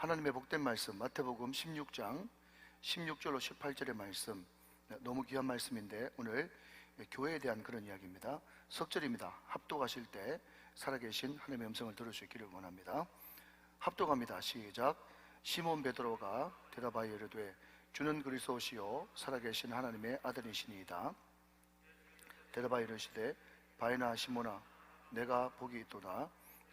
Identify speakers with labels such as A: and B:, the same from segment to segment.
A: 하나님의 복된 말씀, 마태복음 16장 16절로 18절의 말씀, 너무 귀한 말씀인데 오늘 교회에 대한 그런 이야기입니다. 석절입니다. 합독하실 때 살아계신 하나님의 음성을 들을 수 있기를 원합니다. 합독합니다. 시작. 시몬 베드로가 대답하여 이르되 주는 그리스도시요 살아계신 하나님의 아들이시니이다. 대답하여 이르시되 바에나 시몬아 내가 복이 있도다.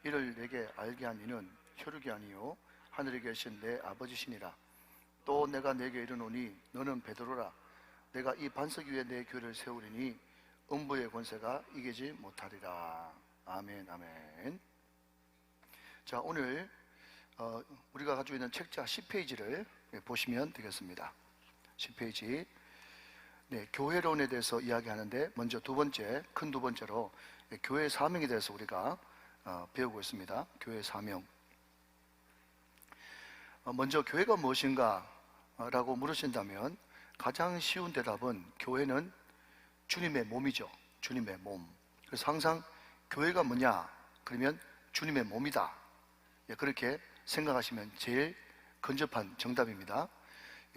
A: 이를 내게 알게 한 이는 혈육이 아니요 하늘에 계신 내 아버지시니라. 또 내가 내게 이르노니 너는 베드로라. 내가 이 반석 위에 내 교회를 세우리니 음부의 권세가 이기지 못하리라. 아멘, 아멘. 자, 오늘 우리가 가지고 있는 책자 10페이지를 보시면 되겠습니다. 10페이지. 네, 교회론에 대해서 이야기하는데 먼저 큰 두 번째로 교회 사명에 대해서 우리가 배우고 있습니다. 교회 사명. 먼저 교회가 무엇인가 라고 물으신다면 가장 쉬운 대답은 교회는 주님의 몸이죠. 주님의 몸. 그래서 항상 교회가 뭐냐? 그러면 주님의 몸이다. 그렇게 생각하시면 제일 근접한 정답입니다.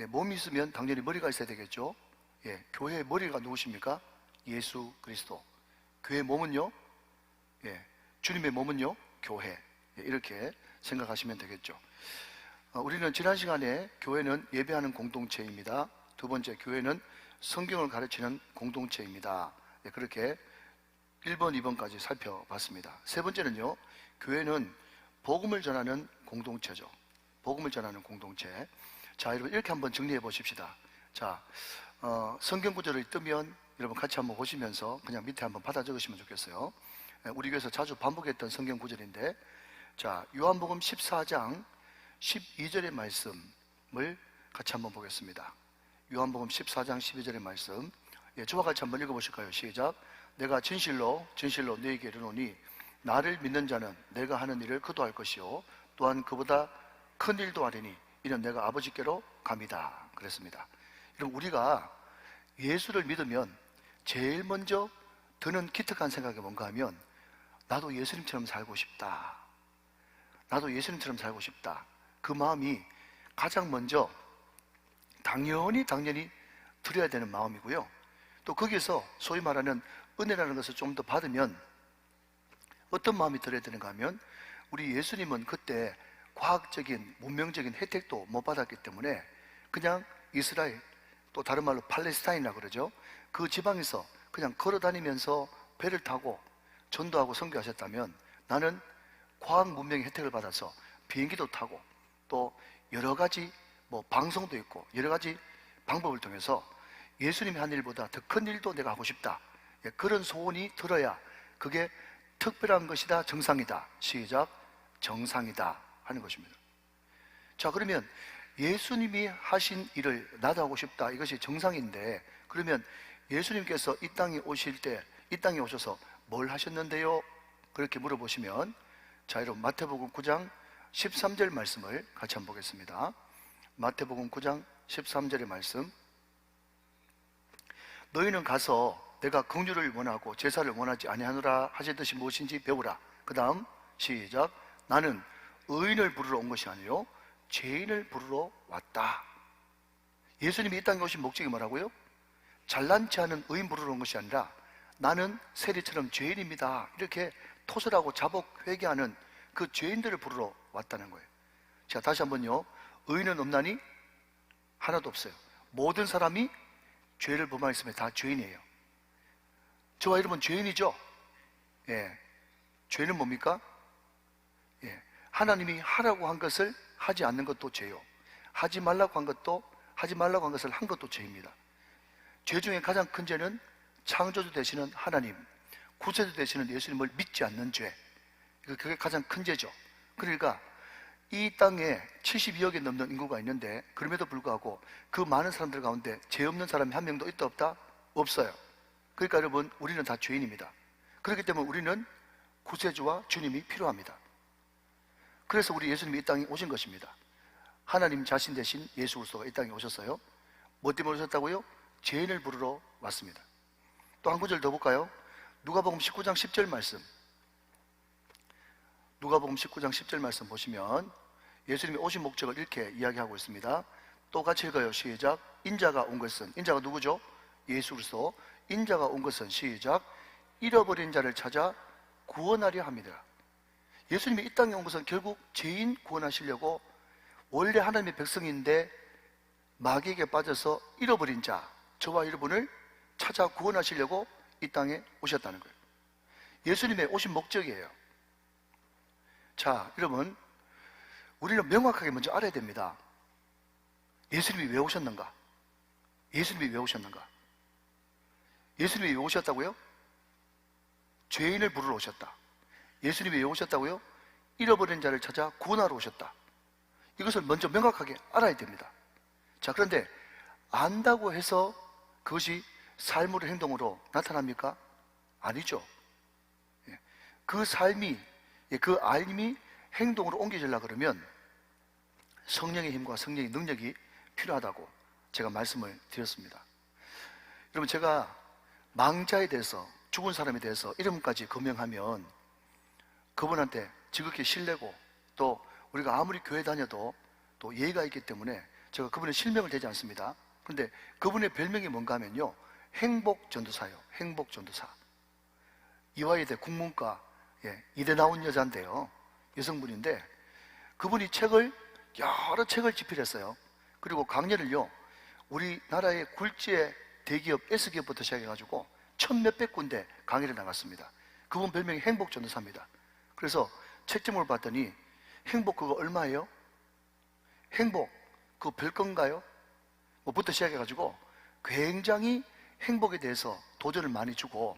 A: 몸이 있으면 당연히 머리가 있어야 되겠죠. 교회의 머리가 누구십니까? 예수 그리스도. 교회의 몸은요? 주님의 몸은요? 교회. 이렇게 생각하시면 되겠죠. 우리는 지난 시간에 교회는 예배하는 공동체입니다. 두 번째, 교회는 성경을 가르치는 공동체입니다. 그렇게 1번, 2번까지 살펴봤습니다. 세 번째는요, 교회는 복음을 전하는 공동체죠. 복음을 전하는 공동체. 자, 여러분 이렇게 한번 정리해 보십시다. 자, 성경 구절을 뜨면 여러분 같이 한번 보시면서 그냥 밑에 한번 받아 적으시면 좋겠어요. 우리 교회에서 자주 반복했던 성경 구절인데, 자, 요한복음 14장 12절의 말씀을 같이 한번 보겠습니다. 요한복음 14장 12절의 말씀, 저와 같이 한번 읽어보실까요? 시작. 내가 진실로 너희에게 이르노니 나를 믿는 자는 내가 하는 일을 그도 할 것이요 또한 그보다 큰 일도 하리니 이는 내가 아버지께로 감이다. 그랬습니다. 여러분, 우리가 예수를 믿으면 제일 먼저 드는 기특한 생각이 뭔가 하면 나도 예수님처럼 살고 싶다. 나도 예수님처럼 살고 싶다. 그 마음이 가장 먼저 당연히 드려야 되는 마음이고요. 또 거기에서 소위 말하는 은혜라는 것을 좀 더 받으면 어떤 마음이 들어야 되는가 하면 우리 예수님은 그때 과학적인 문명적인 혜택도 못 받았기 때문에 그냥 이스라엘, 또 다른 말로 팔레스타인이라고 그러죠. 그 지방에서 그냥 걸어 다니면서 배를 타고 전도하고 선교하셨다면 나는 과학 문명의 혜택을 받아서 비행기도 타고 또 여러 가지 방송도 있고 여러 가지 방법을 통해서 예수님이 한 일보다 더 큰 일도 내가 하고 싶다. 그런 소원이 들어야 그게 특별한 것이다, 정상이다. 시작. 정상이다 하는 것입니다. 자, 그러면 예수님이 하신 일을 나도 하고 싶다, 이것이 정상인데, 그러면 예수님께서 이 땅에 오셔서 뭘 하셨는데요? 그렇게 물어보시면, 자, 여러분 마태복음 9장 13절 말씀을 같이 한번 보겠습니다. 마태복음 9장 13절의 말씀. 너희는 가서 내가 긍휼을 원하고 제사를 원하지 아니하노라 하셨듯이 무엇인지 배우라. 그 다음 시작. 나는 의인을 부르러 온 것이 아니요 죄인을 부르러 왔다. 예수님이 이 땅에 오신 목적이 뭐라고요? 잘난치 않은 의인 부르러 온 것이 아니라 나는 세리처럼 죄인입니다, 이렇게 토설하고 자복 회개하는 그 죄인들을 부르러 왔다는 거예요. 자, 다시 한번요. 의인은 없나니? 하나도 없어요. 모든 사람이 죄를 범하였으면 다 죄인이에요. 저와 여러분 죄인이죠? 죄는 뭡니까? 하나님이 하라고 한 것을 하지 않는 것도 죄요. 하지 말라고 한 것을 한 것도 죄입니다. 죄 중에 가장 큰 죄는 창조주 되시는 하나님, 구세주 되시는 예수님을 믿지 않는 죄. 그게 가장 큰 죄죠. 그러니까 이 땅에 72억이 넘는 인구가 있는데 그럼에도 불구하고 그 많은 사람들 가운데 죄 없는 사람이 한 명도 있다 없다? 없어요. 그러니까 여러분, 우리는 다 죄인입니다. 그렇기 때문에 우리는 구세주와 주님이 필요합니다. 그래서 우리 예수님이 이 땅에 오신 것입니다. 하나님 자신 대신 예수 그리스도가 이 땅에 오셨어요. 뭐 때문에 오셨다고요? 죄인을 부르러 왔습니다. 또 한 구절 더 볼까요? 누가복음 19장 10절 말씀. 누가복음 19장 10절 말씀 보시면 예수님이 오신 목적을 이렇게 이야기하고 있습니다. 또 같이 읽어요. 시작. 인자가 온 것은, 인자가 누구죠? 예수 그리스도. 인자가 온 것은, 시작, 잃어버린 자를 찾아 구원하려 함이라. 예수님이 이 땅에 온 것은 결국 죄인 구원하시려고, 원래 하나님의 백성인데 마귀에게 빠져서 잃어버린 자, 저와 여러분을 찾아 구원하시려고 이 땅에 오셨다는 거예요. 예수님의 오신 목적이에요. 자, 여러분, 우리는 명확하게 먼저 알아야 됩니다. 예수님이 왜 오셨는가? 예수님이 왜 오셨는가? 예수님이 왜 오셨다고요? 죄인을 부르러 오셨다. 예수님이 왜 오셨다고요? 잃어버린 자를 찾아 구원하러 오셨다. 이것을 먼저 명확하게 알아야 됩니다. 자, 그런데 안다고 해서 그것이 삶으로, 행동으로 나타납니까? 아니죠. 그 삶이, 그 알림이 행동으로 옮겨지려고 그러면 성령의 힘과 성령의 능력이 필요하다고 제가 말씀을 드렸습니다. 여러분, 제가 망자에 대해서, 죽은 사람에 대해서 이름까지 거명하면 그분한테 지극히 신뢰고, 또 우리가 아무리 교회 다녀도 또 예의가 있기 때문에 제가 그분의 실명을 대지 않습니다. 그런데 그분의 별명이 뭔가 하면요, 행복전도사예요. 행복전도사. 이화여대 국문과 이대 나온 여자인데요, 여성분인데, 그분이 여러 책을 집필했어요. 그리고 강연을요, 우리나라의 굴지의 대기업 S기업부터 시작해가지고 1,몇백 군데 강의를 나갔습니다. 그분 별명이 행복전도사입니다. 그래서 책제목을 봤더니, 행복 그거 얼마예요? 행복 그거 별건가요? 뭐부터 시작해가지고 굉장히 행복에 대해서 도전을 많이 주고,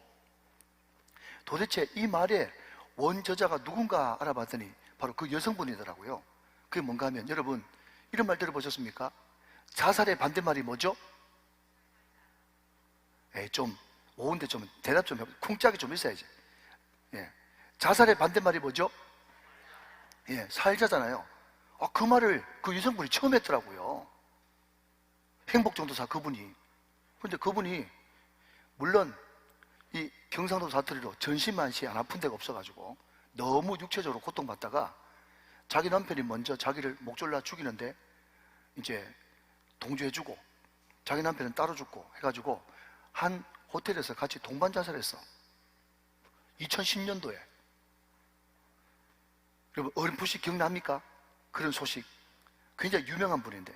A: 도대체 이 말의 원저자가 누군가 알아봤더니 바로 그 여성분이더라고요. 그게 뭔가 하면, 여러분 이런 말 들어보셨습니까? 자살의 반대말이 뭐죠? 좀 오은데 좀 대답 좀 해보세요. 쿵짝이 좀 있어야지. 자살의 반대말이 뭐죠? 살자잖아요. 그 말을 그 여성분이 처음 했더라고요. 행복전도사 그분이. 그런데 그분이 물론 이 경상도 사투리로 전신만시 안 아픈 데가 없어가지고 너무 육체적으로 고통받다가 자기 남편이 먼저 자기를 목 졸라 죽이는데 이제 동조해주고, 자기 남편은 따로 죽고 해가지고 한 호텔에서 같이 동반 자살했어. 2010년도에. 여러분 어렴풋이 기억납니까? 그런 소식. 굉장히 유명한 분인데,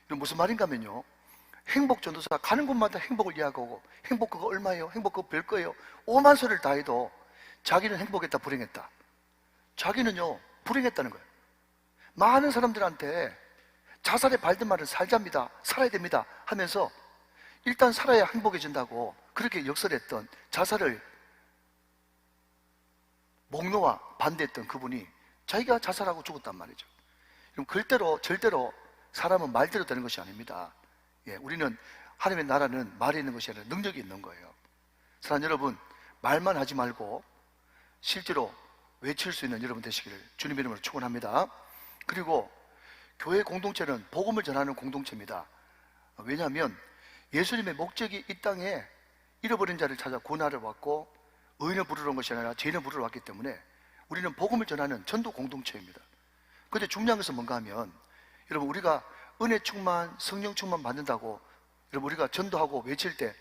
A: 무슨 말인가 하면요, 행복전도사 가는 곳마다 행복을 이야기하고, 행복 그거 얼마예요? 행복 그거 별거예요? 오만 소리를 다 해도 자기는 행복했다, 불행했다. 자기는요 불행했다는 거예요. 많은 사람들한테 자살의 발등말을 살자입니다, 살아야 됩니다 하면서 일단 살아야 행복해진다고 그렇게 역설했던, 자살을 목놓아 반대했던 그분이 자기가 자살하고 죽었단 말이죠. 그럼 절대로 사람은 말대로 되는 것이 아닙니다. 우리는, 하나님의 나라는 말이 있는 것이 아니라 능력이 있는 거예요. 사랑하는 여러분, 말만 하지 말고 실제로 외칠 수 있는 여러분 되시기를 주님의 이름으로 축원합니다. 그리고 교회 공동체는 복음을 전하는 공동체입니다. 왜냐하면 예수님의 목적이 이 땅에 잃어버린 자를 찾아 구원하러 왔고, 의인을 부르러 온 것이 아니라 죄인을 부르러 왔기 때문에 우리는 복음을 전하는 전도 공동체입니다. 그런데 중요한 것은 뭔가 하면, 여러분 우리가 은혜 충만, 성령 충만 받는다고 여러분 우리가 전도하고 외칠 때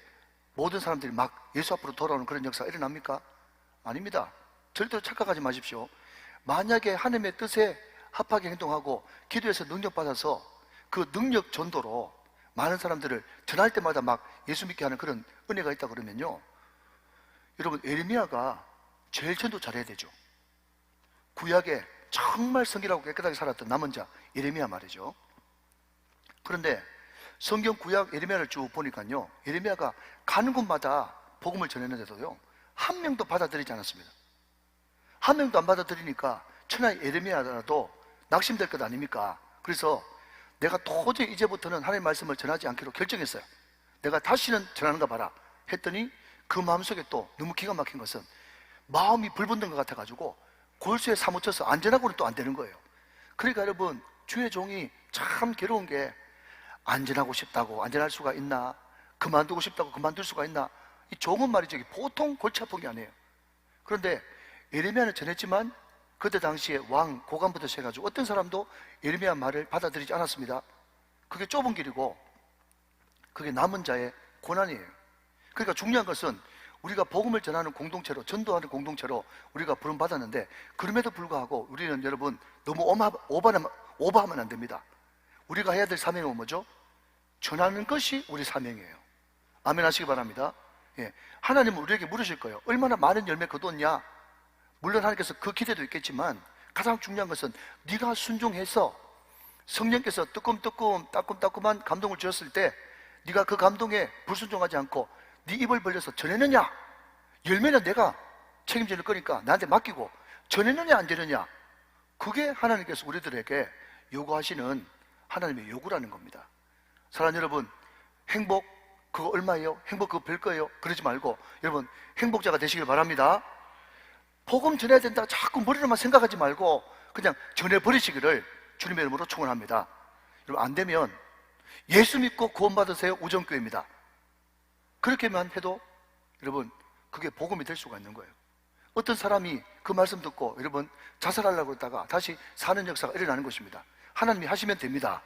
A: 모든 사람들이 막 예수 앞으로 돌아오는 그런 역사가 일어납니까? 아닙니다. 절대로 착각하지 마십시오. 만약에 하나님의 뜻에 합하게 행동하고 기도해서 능력 받아서 그 능력 전도로 많은 사람들을 전할 때마다 막 예수 믿게 하는 그런 은혜가 있다 그러면요, 여러분 에레미야가 제일 전도 잘해야 되죠. 구약에 정말 성결하고 깨끗하게 살았던 남은 자 에레미야 말이죠. 그런데 성경 구약 에레미야를 쭉 보니까요, 에레미야가 가는 곳마다 복음을 전했는데도요 한 명도 받아들이지 않았습니다. 한 명도 안 받아들이니까 천하의 에레미야라도 낙심될 것 아닙니까? 그래서 내가 도저히 이제부터는 하나님의 말씀을 전하지 않기로 결정했어요. 내가 다시는 전하는가 봐라 했더니 그 마음속에 또 너무 기가 막힌 것은, 마음이 불붙는 것 같아가지고 골수에 사무쳐서 안전하고는 또 안 되는 거예요. 그러니까 여러분, 주의 종이 참 괴로운 게, 안전하고 싶다고 안전할 수가 있나? 그만두고 싶다고 그만둘 수가 있나? 이 종은 말이죠, 보통 골치 아픈 게 아니에요. 그런데 에레미야는 전했지만 그 그때 당시에 왕, 고관부터 시작해가지고 어떤 사람도 예레미야 말을 받아들이지 않았습니다. 그게 좁은 길이고 그게 남은 자의 고난이에요. 그러니까 중요한 것은 우리가 복음을 전하는 공동체로, 전도하는 공동체로 우리가 부름받았는데, 그럼에도 불구하고 우리는 여러분 너무 오버하면 안 됩니다. 우리가 해야 될 사명은 뭐죠? 전하는 것이 우리 사명이에요. 아멘 하시기 바랍니다. 예. 하나님은 우리에게 물으실 거예요. 얼마나 많은 열매 거두었냐? 물론 하나님께서 그 기대도 있겠지만 가장 중요한 것은 네가 순종해서 성령께서 따끔따끔한 감동을 주었을 때 네가 그 감동에 불순종하지 않고 네 입을 벌려서 전했느냐? 열매는 내가 책임질 거니까 나한테 맡기고 전했느냐 안 전했느냐? 그게 하나님께서 우리들에게 요구하시는 하나님의 요구라는 겁니다. 사랑하는 여러분, 행복 그거 얼마예요? 행복 그거 별 거예요? 그러지 말고 여러분 행복자가 되시길 바랍니다. 복음 전해야 된다 자꾸 머리로만 생각하지 말고 그냥 전해버리시기를 주님의 이름으로 축원합니다. 여러분 안 되면 예수 믿고 구원받으세요 우정교회입니다. 그렇게만 해도 여러분 그게 복음이 될 수가 있는 거예요. 어떤 사람이 그 말씀 듣고 여러분 자살하려고 했다가 다시 사는 역사가 일어나는 것입니다. 하나님이 하시면 됩니다.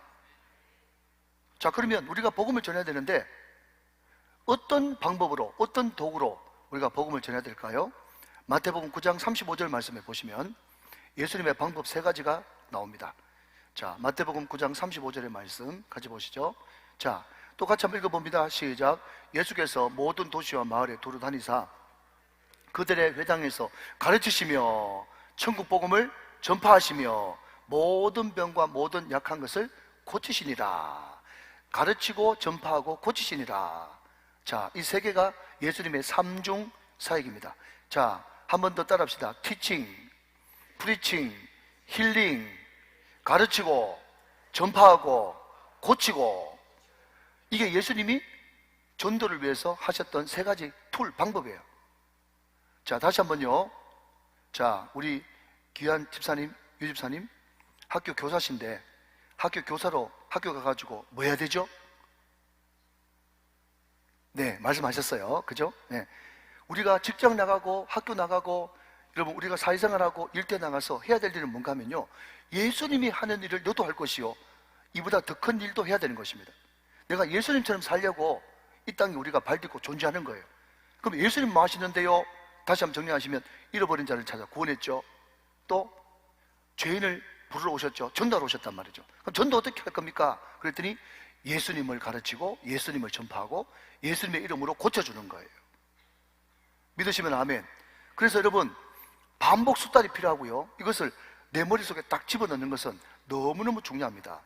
A: 자, 그러면 우리가 복음을 전해야 되는데 어떤 방법으로, 어떤 도구로 우리가 복음을 전해야 될까요? 마태복음 9장 35절 말씀에 보시면 예수님의 방법 세 가지가 나옵니다. 자, 마태복음 9장 35절의 말씀 같이 보시죠. 자, 또 같이 한번 읽어봅니다. 시작. 예수께서 모든 도시와 마을에 두루 다니사 그들의 회당에서 가르치시며 천국 복음을 전파하시며 모든 병과 모든 약한 것을 고치시니라. 가르치고 전파하고 고치시니라. 자, 이 세 개가 예수님의 삼중 사역입니다. 자, 한 번 더 따라합시다. 티칭, 프리칭, 힐링, 가르치고 전파하고 고치고. 이게 예수님이 전도를 위해서 하셨던 세 가지 툴, 방법이에요. 자, 다시 한번요. 자, 우리 귀한 집사님, 유 집사님 학교 교사신데 학교 교사로 학교 가가지고 뭐 해야 되죠? 네, 말씀하셨어요. 그죠? 네. 우리가 직장 나가고 학교 나가고 여러분 우리가 사회생활하고 일대 나가서 해야 될 일은 뭔가 하면요, 예수님이 하는 일을 너도 할 것이요 이보다 더 큰 일도 해야 되는 것입니다. 내가 예수님처럼 살려고 이 땅에 우리가 발 딛고 존재하는 거예요. 그럼 예수님 뭐 하시는데요? 다시 한번 정리하시면 잃어버린 자를 찾아 구원했죠. 또 죄인을 부르러 오셨죠. 전도하러 오셨단 말이죠. 그럼 전도 어떻게 할 겁니까? 그랬더니 예수님을 가르치고 예수님을 전파하고 예수님의 이름으로 고쳐주는 거예요. 믿으시면 아멘. 그래서 여러분 반복 숙달이 필요하고요, 이것을 내 머릿속에 딱 집어넣는 것은 너무너무 중요합니다.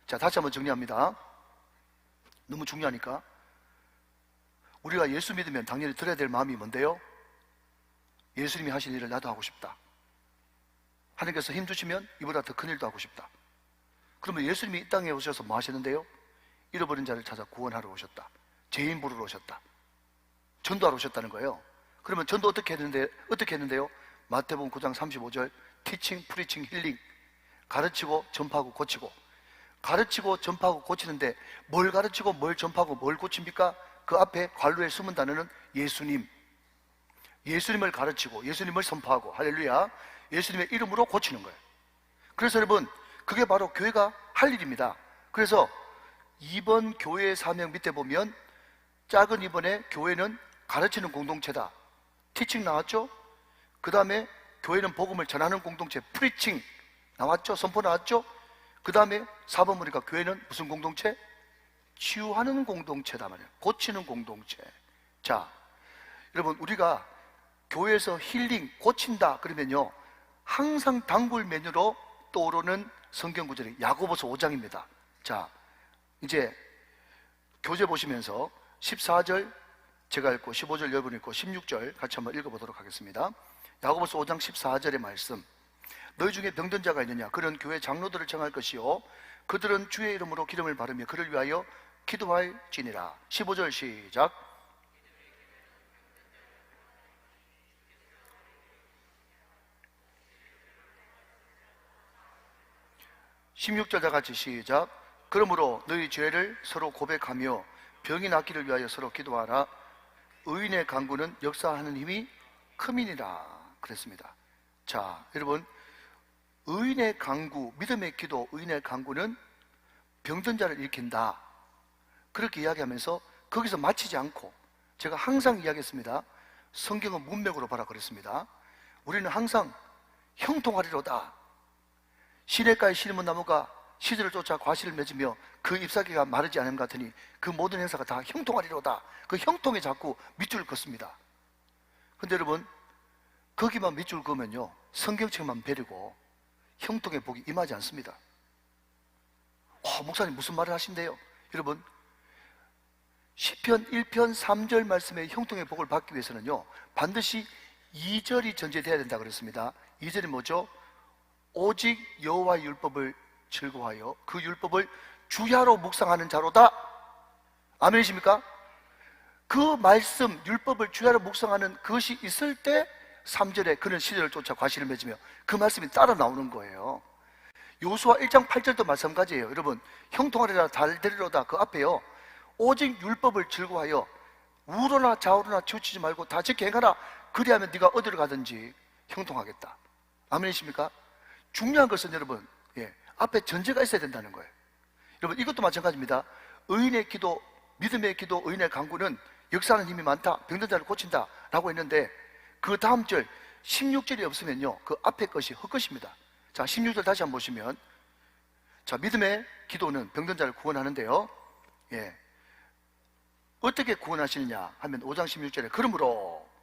A: 자, 다시 한번 정리합니다. 너무 중요하니까 우리가 예수 믿으면 당연히 들어야 될 마음이 뭔데요? 예수님이 하신 일을 나도 하고 싶다. 하나님께서 힘 주시면 이보다 더 큰 일도 하고 싶다. 그러면 예수님이 이 땅에 오셔서 뭐 하시는데요? 잃어버린 자를 찾아 구원하러 오셨다. 죄인 부르러 오셨다. 전도하러 오셨다는 거예요. 그러면 전도 어떻게 했는데요? 마태복음 9장 35절 티칭, 프리칭, 힐링. 가르치고 전파하고 고치고. 가르치고 전파하고 고치는데 뭘 가르치고 뭘 전파하고 뭘 고칩니까? 그 앞에 관루에 숨은 단어는 예수님. 예수님을 가르치고 예수님을 선포하고, 할렐루야, 예수님의 이름으로 고치는 거예요. 그래서 여러분 그게 바로 교회가 할 일입니다. 그래서 2번 교회의 사명 밑에 보면 작은 2번에 교회는 가르치는 공동체다. 티칭 나왔죠? 그 다음에 교회는 복음을 전하는 공동체, 프리칭 나왔죠? 선포 나왔죠? 그 다음에 4번 보니까 교회는 무슨 공동체? 치유하는 공동체다 말이에요. 고치는 공동체. 자, 여러분 우리가 교회에서 힐링, 고친다 그러면요 항상 단골 메뉴로 떠오르는 성경 구절이 야고보서 5장입니다. 자, 이제 교재 보시면서 14절 제가 읽고 15절 여러분 읽고 16절 같이 한번 읽어보도록 하겠습니다. 야고보서 5장 14절의 말씀. 너희 중에 병든 자가 있느냐? 그런 교회 장로들을 청할 것이요 그들은 주의 이름으로 기름을 바르며 그를 위하여 기도할지니라. 15절 시작. 16절 다 같이 시작. 그러므로 너희 죄를 서로 고백하며 병이 낫기를 위하여 서로 기도하라. 의인의 간구는 역사하는 힘이 크민이라 그랬습니다. 자, 여러분 의인의 강구, 믿음의 기도, 의인의 강구는 병든 자를 일으킨다. 그렇게 이야기하면서 거기서 마치지 않고 제가 항상 이야기했습니다. 성경은 문맥으로 봐라 그랬습니다. 우리는 항상 형통하리로다. 시냇가에 심은 나무가 시들을 쫓아 과실을 맺으며 그 잎사귀가 마르지 않음 같으니 그 모든 행사가 다 형통하리로다. 그 형통에 자꾸 밑줄을 긋습니다. 근데 여러분, 거기만 밑줄 그으면요, 성경책만 베리고 형통의 복이 임하지 않습니다. 목사님 무슨 말을 하신대요? 여러분, 시편 1편 3절 말씀의 형통의 복을 받기 위해서는요, 반드시 2절이 전제되어야 된다 그랬습니다. 2절이 뭐죠? 오직 여호와의 율법을 즐거워하여 그 율법을 주야로 묵상하는 자로다. 아멘이십니까? 그 말씀, 율법을 주야로 묵상하는 그것이 있을 때 3절에 그는 시절을 쫓아 과실을 맺으며 그 말씀이 따라 나오는 거예요. 요수아 1장 8절도 마찬가지예요. 여러분, 형통하리라 달되리로다 그 앞에요, 오직 율법을 즐거워하여 우로나 좌우로나 치우치지 말고 다 지켜 행하라. 그리하면 네가 어디로 가든지 형통하겠다. 아멘이십니까? 중요한 것은 여러분, 앞에 전제가 있어야 된다는 거예요. 여러분, 이것도 마찬가지입니다. 의인의 기도, 믿음의 기도, 의인의 강구는 역사하는 힘이 많다, 병든 자를 고친다 라고 했는데 그 다음 절 16절이 없으면요, 그 앞에 것이 헛것입니다. 자, 16절 다시 한번 보시면, 자, 믿음의 기도는 병든 자를 구원하는데요, 어떻게 구원하시느냐 하면 5장 16절에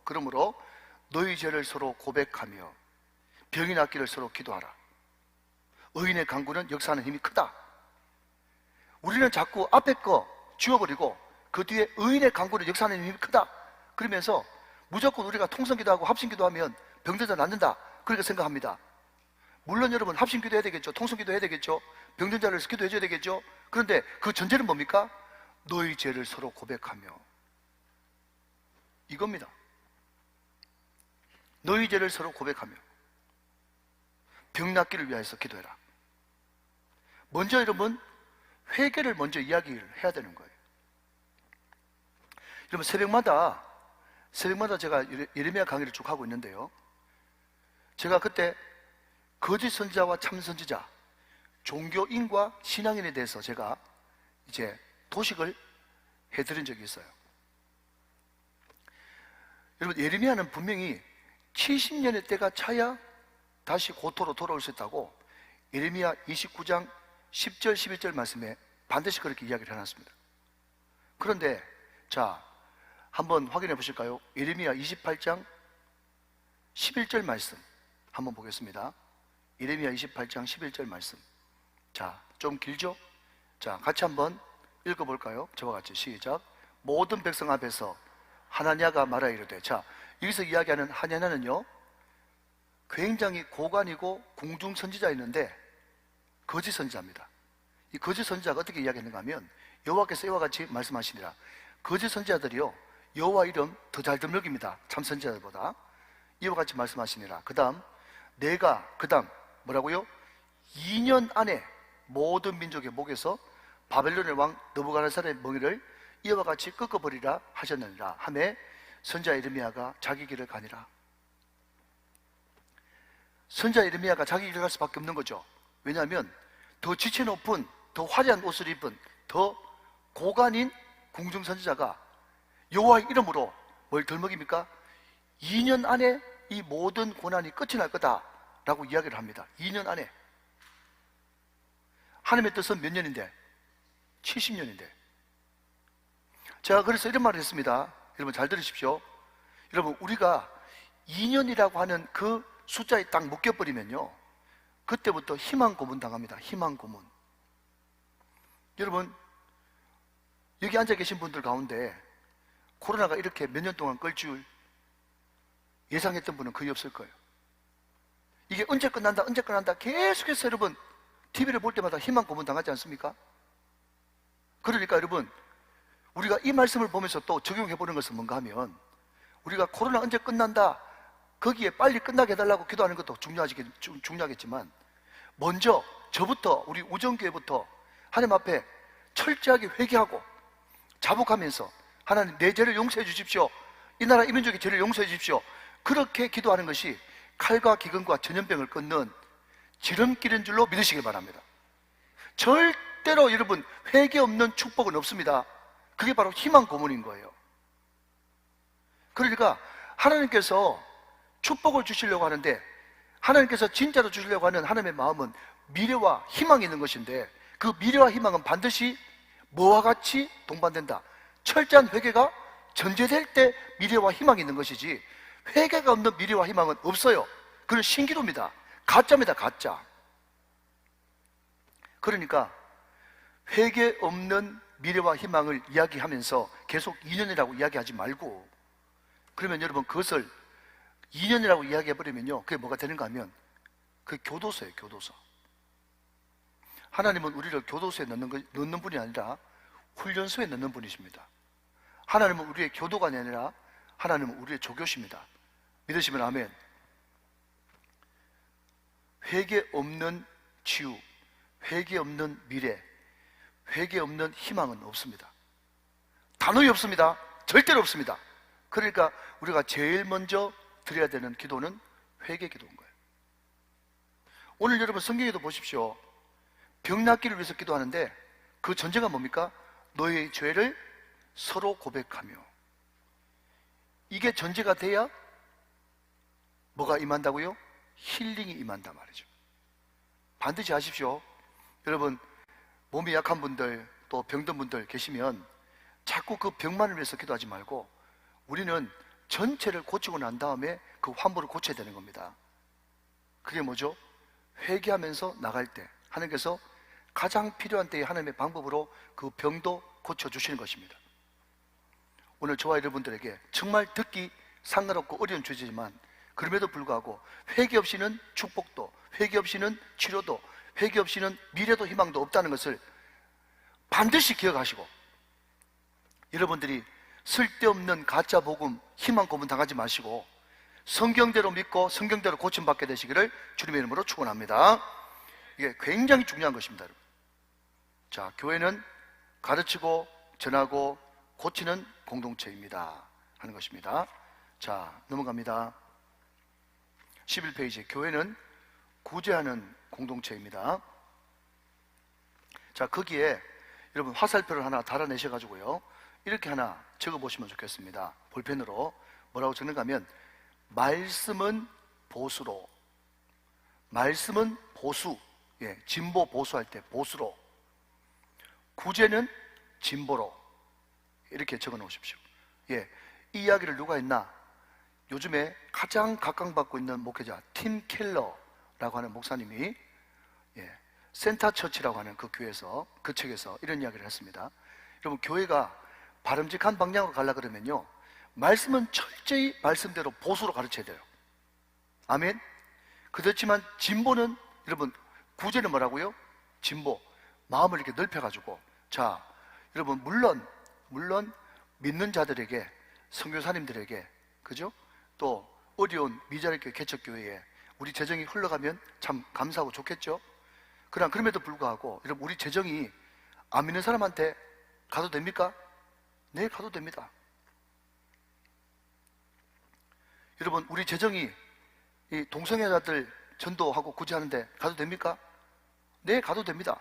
A: 그러므로 너희 죄를 서로 고백하며 병이 낫기를 서로 기도하라. 의인의 강구는 역사하는 힘이 크다. 우리는 자꾸 앞에 거 지워버리고 그 뒤에 의인의 강구는 역사하는 힘이 크다 그러면서 무조건 우리가 통성기도하고 합심기도하면 병든 자 낫는다 그렇게 생각합니다. 물론 여러분, 합심기도 해야 되겠죠, 통성기도 해야 되겠죠, 병든 자를 기도해 줘야 되겠죠. 그런데 그 전제는 뭡니까? 너희 죄를 서로 고백하며, 이겁니다. 너희 죄를 서로 고백하며 병 낫기를 위해서 기도해라. 먼저 여러분, 회개를 먼저 이야기를 해야 되는 거예요. 여러분, 새벽마다 제가 예레미야 강의를 쭉 하고 있는데요, 제가 그때 거짓 선지자와 참 선지자, 종교인과 신앙인에 대해서 제가 이제 도식을 해드린 적이 있어요. 여러분, 예레미야는 분명히 70년의 때가 차야 다시 고토로 돌아올 수 있다고 예레미야 29장 10절 11절 말씀에 반드시 그렇게 이야기를 해놨습니다. 그런데 자, 한번 확인해 보실까요? 예레미야 28장 11절 말씀 한번 보겠습니다. 예레미야 28장 11절 말씀. 자, 좀 길죠? 자, 같이 한번 읽어볼까요? 저와 같이 시작. 모든 백성 앞에서 하나냐가 말하 이르되. 자, 여기서 이야기하는 하나냐는요, 굉장히 고관이고 공중 선지자였는데 거짓 선지자입니다. 이 거짓 선지자가 어떻게 이야기했는가 하면, 여호와께서 이와 같이 말씀하시니라. 거짓 선지자들이요, 여호와 이름 더 잘 드먹입니다, 참 선지자들보다. 이와 같이 말씀하시니라. 그 다음 뭐라고요? 2년 안에 모든 민족의 목에서 바벨론의 왕 느부갓네살의 멍에를 이와 같이 꺾어버리라 하셨느니라 하매 선지자 예레미야가 자기 길을 가니라. 선지자 예레미야가 자기 길을 갈 수밖에 없는 거죠. 왜냐하면 더 지체 높은, 더 화려한 옷을 입은, 더 고관인 궁중 선지자가 여호와의 이름으로 뭘 덜먹입니까? 2년 안에 이 모든 고난이 끝이 날 거다라고 이야기를 합니다. 2년 안에. 하나님의 뜻은 몇 년인데? 70년인데. 제가 그래서 이런 말을 했습니다. 여러분 잘 들으십시오. 여러분, 우리가 2년이라고 하는 그 숫자에 딱 묶여버리면요, 그때부터 희망 고문 당합니다. 희망 고문. 여러분, 여기 앉아 계신 분들 가운데 코로나가 이렇게 몇 년 동안 끌 줄 예상했던 분은 거의 없을 거예요. 이게 언제 끝난다 계속해서 여러분 TV를 볼 때마다 희망 고문 당하지 않습니까? 그러니까 여러분, 우리가 이 말씀을 보면서 또 적용해 보는 것은 뭔가 하면, 우리가 코로나 언제 끝난다, 거기에 빨리 끝나게 해달라고 기도하는 것도 중요하겠지만, 먼저 저부터, 우리 우정교회부터 하나님 앞에 철저하게 회개하고 자복하면서, 하나님 내 죄를 용서해 주십시오, 이 나라 이 민족의 죄를 용서해 주십시오, 그렇게 기도하는 것이 칼과 기근과 전염병을 끊는 지름길인 줄로 믿으시길 바랍니다. 절대로 여러분 회개 없는 축복은 없습니다. 그게 바로 희망 고문인 거예요. 그러니까 하나님께서 축복을 주시려고 하는데, 하나님께서 진짜로 주시려고 하는 하나님의 마음은 미래와 희망이 있는 것인데, 그 미래와 희망은 반드시 뭐와 같이 동반된다. 철저한 회개가 전제될 때 미래와 희망이 있는 것이지, 회개가 없는 미래와 희망은 없어요. 그건 신기루입니다. 가짜입니다. 가짜. 그러니까 회개 없는 미래와 희망을 이야기하면서 계속 2년이라고 이야기하지 말고, 그러면 여러분 그것을 2년이라고 이야기해버리면요, 그게 뭐가 되는가 하면 그게 교도소예요. 교도소. 하나님은 우리를 교도소에 넣는 분이 아니라 훈련소에 넣는 분이십니다. 하나님은 우리의 교도관이 아니라 하나님은 우리의 조교십니다. 믿으시면 아멘. 회개 없는 치유, 회개 없는 미래, 회개 없는 희망은 없습니다. 단호히 없습니다. 절대로 없습니다. 그러니까 우리가 제일 먼저 드려야 되는 기도는 회개 기도인 거예요. 오늘 여러분 성경에도 보십시오. 병 낫기를 위해서 기도하는데 그 전제가 뭡니까? 너의 죄를 서로 고백하며. 이게 전제가 돼야 뭐가 임한다고요? 힐링이 임한단 말이죠. 반드시 아십시오. 여러분 몸이 약한 분들, 또 병든 분들 계시면 자꾸 그 병만을 위해서 기도하지 말고 우리는 전체를 고치고 난 다음에 그 환부를 고쳐야 되는 겁니다. 그게 뭐죠? 회개하면서 나갈 때 하나님께서 가장 필요한 때에 하나님의 방법으로 그 병도 고쳐주시는 것입니다. 오늘 저와 여러분들에게 정말 듣기 상관없고 어려운 주제지만, 그럼에도 불구하고 회개 없이는 축복도, 회개 없이는 치료도, 회개 없이는 미래도 희망도 없다는 것을 반드시 기억하시고, 여러분들이 쓸데없는 가짜 복음, 희망 고문 당하지 마시고 성경대로 믿고 성경대로 고침받게 되시기를 주님의 이름으로 축원합니다. 이게 굉장히 중요한 것입니다, 여러분. 자, 교회는 가르치고 전하고 고치는 공동체입니다 하는 것입니다. 자, 넘어갑니다. 11페이지, 교회는 구제하는 공동체입니다. 자, 거기에 여러분 화살표를 하나 달아내셔가지고요, 이렇게 하나 적어보시면 좋겠습니다. 볼펜으로 뭐라고 적는가 하면, 말씀은 보수로, 말씀은 보수, 예, 진보 보수할 때 보수로, 구제는 진보로, 이렇게 적어 놓으십시오. 예, 이 이야기를 누가 했나? 요즘에 가장 각광받고 있는 목회자 팀 켈러라고 하는 목사님이, 예, 센터 처치라고 하는 그 교회에서, 그 책에서 이런 이야기를 했습니다. 여러분, 교회가 바람직한 방향으로 가려고 그러면요, 말씀은 철저히 말씀대로 보수로 가르쳐야 돼요. 아멘. 그렇지만 진보는, 여러분, 구제는 뭐라고요? 진보, 마음을 이렇게 넓혀가지고, 자, 여러분, 물론 믿는 자들에게, 선교사님들에게, 그죠? 또 어려운 미자립교 개척교회에 우리 재정이 흘러가면 참 감사하고 좋겠죠? 그러나 그럼에도 불구하고 여러분, 우리 재정이 안 믿는 사람한테 가도 됩니까? 네, 가도 됩니다. 여러분, 우리 재정이 이 동성애자들 전도하고 구제하는데 가도 됩니까? 네, 가도 됩니다.